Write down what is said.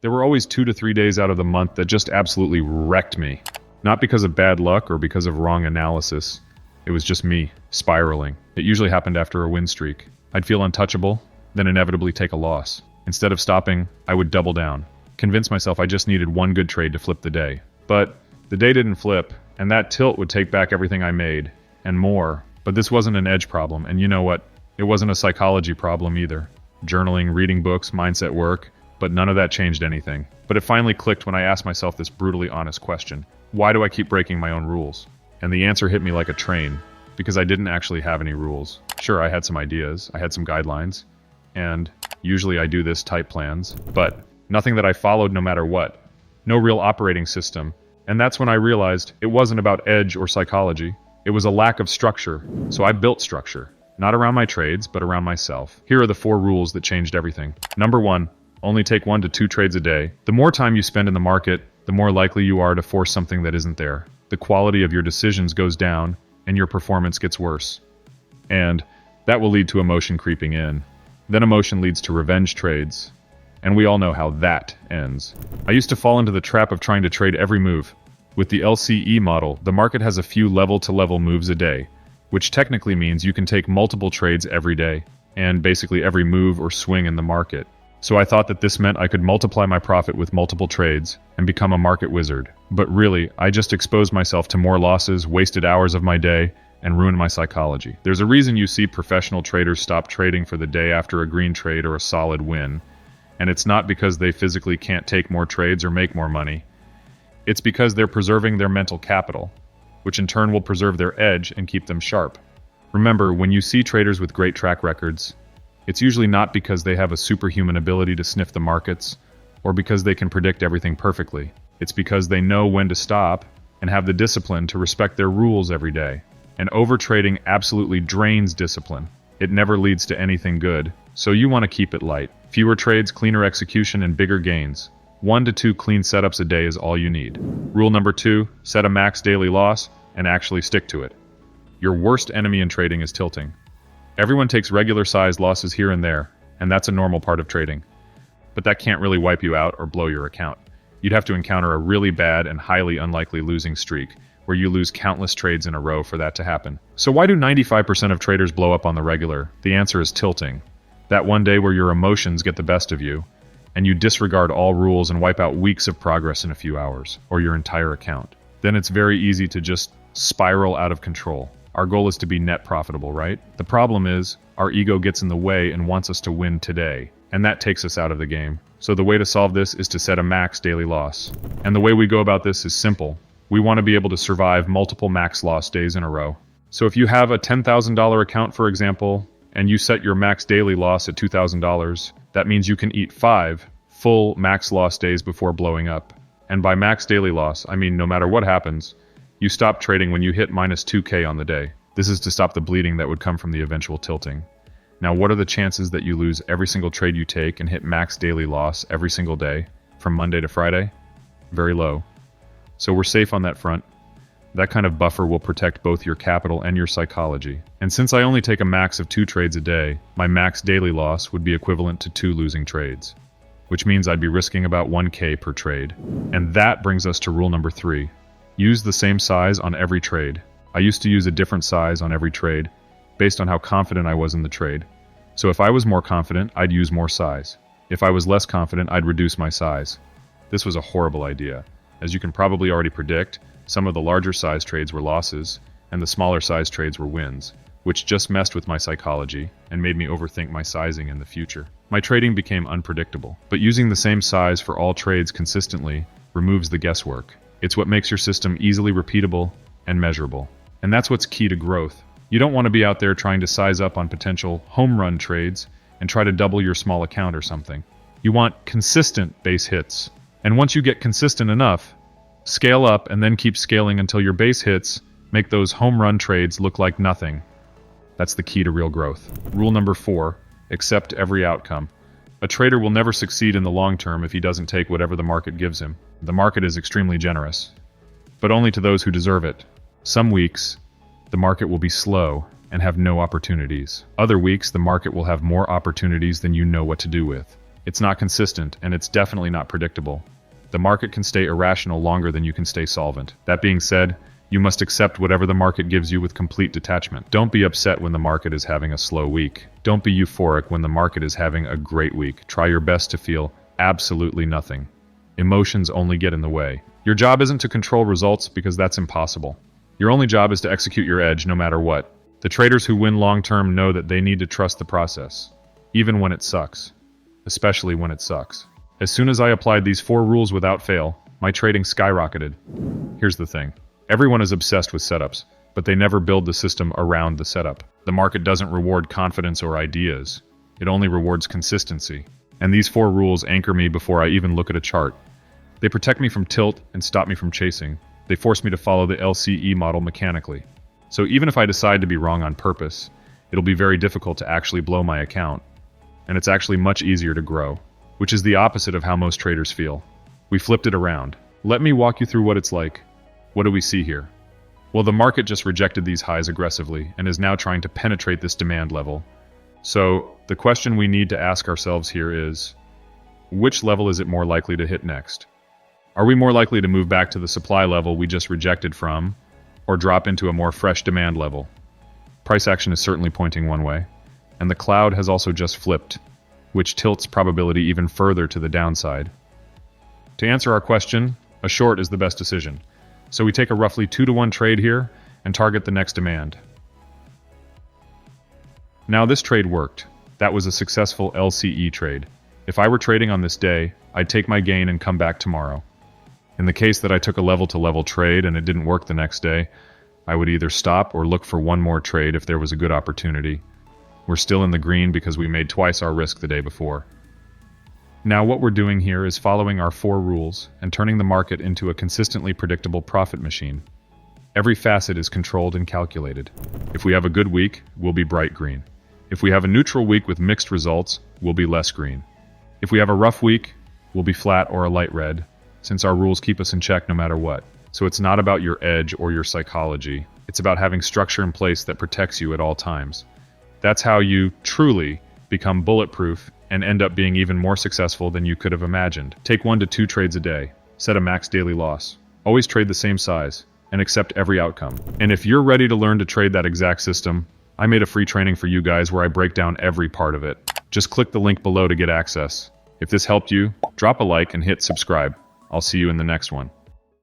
There were always 2 to 3 days out of the month that just absolutely wrecked me. Not because of bad luck or because of wrong analysis. It was just me, spiraling. It usually happened after a win streak. I'd feel untouchable, then inevitably take a loss. Instead of stopping, I would double down. Convince myself I just needed one good trade to flip the day. But the day didn't flip, and that tilt would take back everything I made, and more. But this wasn't an edge problem, and you know what? It wasn't a psychology problem either. Journaling, reading books, mindset work, but none of that changed anything. But it finally clicked when I asked myself this brutally honest question. Why do I keep breaking my own rules? And the answer hit me like a train, because I didn't actually have any rules. Sure, I had some ideas, I had some guidelines, and usually I do this type plans, but nothing that I followed no matter what. No real operating system. And that's when I realized it wasn't about edge or psychology. It was a lack of structure. So I built structure. Not around my trades, but around myself. Here are the 4 rules that changed everything. Number 1, only take 1 to 2 trades a day. The more time you spend in the market, the more likely you are to force something that isn't there. The quality of your decisions goes down, and your performance gets worse. And that will lead to emotion creeping in. Then emotion leads to revenge trades. And we all know how that ends. I used to fall into the trap of trying to trade every move. With the LCE model, the market has a few level-to-level moves a day, which technically means you can take multiple trades every day, and basically every move or swing in the market. So I thought that this meant I could multiply my profit with multiple trades and become a market wizard. But really, I just exposed myself to more losses, wasted hours of my day, and ruined my psychology. There's a reason you see professional traders stop trading for the day after a green trade or a solid win. And it's not because they physically can't take more trades or make more money. It's because they're preserving their mental capital, which in turn will preserve their edge and keep them sharp. Remember, when you see traders with great track records, it's usually not because they have a superhuman ability to sniff the markets, or because they can predict everything perfectly. It's because they know when to stop and have the discipline to respect their rules every day. And overtrading absolutely drains discipline. It never leads to anything good, so you want to keep it light. Fewer trades, cleaner execution, and bigger gains. 1 to 2 clean setups a day is all you need. Rule number 2, set a max daily loss and actually stick to it. Your worst enemy in trading is tilting. Everyone takes regular sized losses here and there, and that's a normal part of trading. But that can't really wipe you out or blow your account. You'd have to encounter a really bad and highly unlikely losing streak, where you lose countless trades in a row for that to happen. So why do 95% of traders blow up on the regular? The answer is tilting. That one day where your emotions get the best of you, and you disregard all rules and wipe out weeks of progress in a few hours, or your entire account. Then it's very easy to just spiral out of control. Our goal is to be net profitable, right? The problem is, our ego gets in the way and wants us to win today, and that takes us out of the game. So the way to solve this is to set a max daily loss. And the way we go about this is simple. We want to be able to survive multiple max loss days in a row. So if you have a $10,000 account, for example, and you set your max daily loss at $2,000, that means you can eat 5 full max loss days before blowing up. And by max daily loss, I mean no matter what happens, you stop trading when you hit minus 2K on the day. This is to stop the bleeding that would come from the eventual tilting. Now, what are the chances that you lose every single trade you take and hit max daily loss every single day, from Monday to Friday? Very low. So we're safe on that front. That kind of buffer will protect both your capital and your psychology. And since I only take a max of 2 trades a day, my max daily loss would be equivalent to 2 losing trades, which means I'd be risking about 1K per trade. And that brings us to rule number 3. Use the same size on every trade. I used to use a different size on every trade, based on how confident I was in the trade. So if I was more confident, I'd use more size. If I was less confident, I'd reduce my size. This was a horrible idea. As you can probably already predict, some of the larger size trades were losses, and the smaller size trades were wins, which just messed with my psychology and made me overthink my sizing in the future. My trading became unpredictable, but using the same size for all trades consistently removes the guesswork. It's what makes your system easily repeatable and measurable. And that's what's key to growth. You don't want to be out there trying to size up on potential home run trades and try to double your small account or something. You want consistent base hits. And once you get consistent enough, scale up and then keep scaling until your base hits make those home run trades look like nothing. That's the key to real growth. Rule number 4, accept every outcome. A trader will never succeed in the long term if he doesn't take whatever the market gives him. The market is extremely generous, but only to those who deserve it. Some weeks, the market will be slow and have no opportunities. Other weeks, the market will have more opportunities than you know what to do with. It's not consistent, and it's definitely not predictable. The market can stay irrational longer than you can stay solvent. That being said, you must accept whatever the market gives you with complete detachment. Don't be upset when the market is having a slow week. Don't be euphoric when the market is having a great week. Try your best to feel absolutely nothing. Emotions only get in the way. Your job isn't to control results because that's impossible. Your only job is to execute your edge no matter what. The traders who win long-term know that they need to trust the process, even when it sucks, especially when it sucks. As soon as I applied these 4 rules without fail, my trading skyrocketed. Here's the thing. Everyone is obsessed with setups, but they never build the system around the setup. The market doesn't reward confidence or ideas. It only rewards consistency. And these 4 rules anchor me before I even look at a chart. They protect me from tilt and stop me from chasing. They force me to follow the LCE model mechanically. So even if I decide to be wrong on purpose, it'll be very difficult to actually blow my account. And it's actually much easier to grow, which is the opposite of how most traders feel. We flipped it around. Let me walk you through what it's like. What do we see here? Well, the market just rejected these highs aggressively and is now trying to penetrate this demand level. So the question we need to ask ourselves here is, which level is it more likely to hit next? Are we more likely to move back to the supply level we just rejected from, or drop into a more fresh demand level? Price action is certainly pointing one way, and the cloud has also just flipped, which tilts probability even further to the downside. To answer our question, a short is the best decision. So we take a roughly 2-to-1 trade here and target the next demand. Now this trade worked. That was a successful LCE trade. If I were trading on this day, I'd take my gain and come back tomorrow. In the case that I took a level-to-level trade and it didn't work the next day, I would either stop or look for one more trade if there was a good opportunity. We're still in the green because we made twice our risk the day before. Now what we're doing here is following our 4 rules and turning the market into a consistently predictable profit machine. Every facet is controlled and calculated. If we have a good week, we'll be bright green. If we have a neutral week with mixed results, we'll be less green. If we have a rough week, we'll be flat or a light red, since our rules keep us in check no matter what. So it's not about your edge or your psychology. It's about having structure in place that protects you at all times. That's how you truly become bulletproof and end up being even more successful than you could have imagined. Take 1 to 2 trades a day. Set a max daily loss. Always trade the same size and accept every outcome. And if you're ready to learn to trade that exact system, I made a free training for you guys where I break down every part of it. Just click the link below to get access. If this helped you, drop a like and hit subscribe. I'll see you in the next one.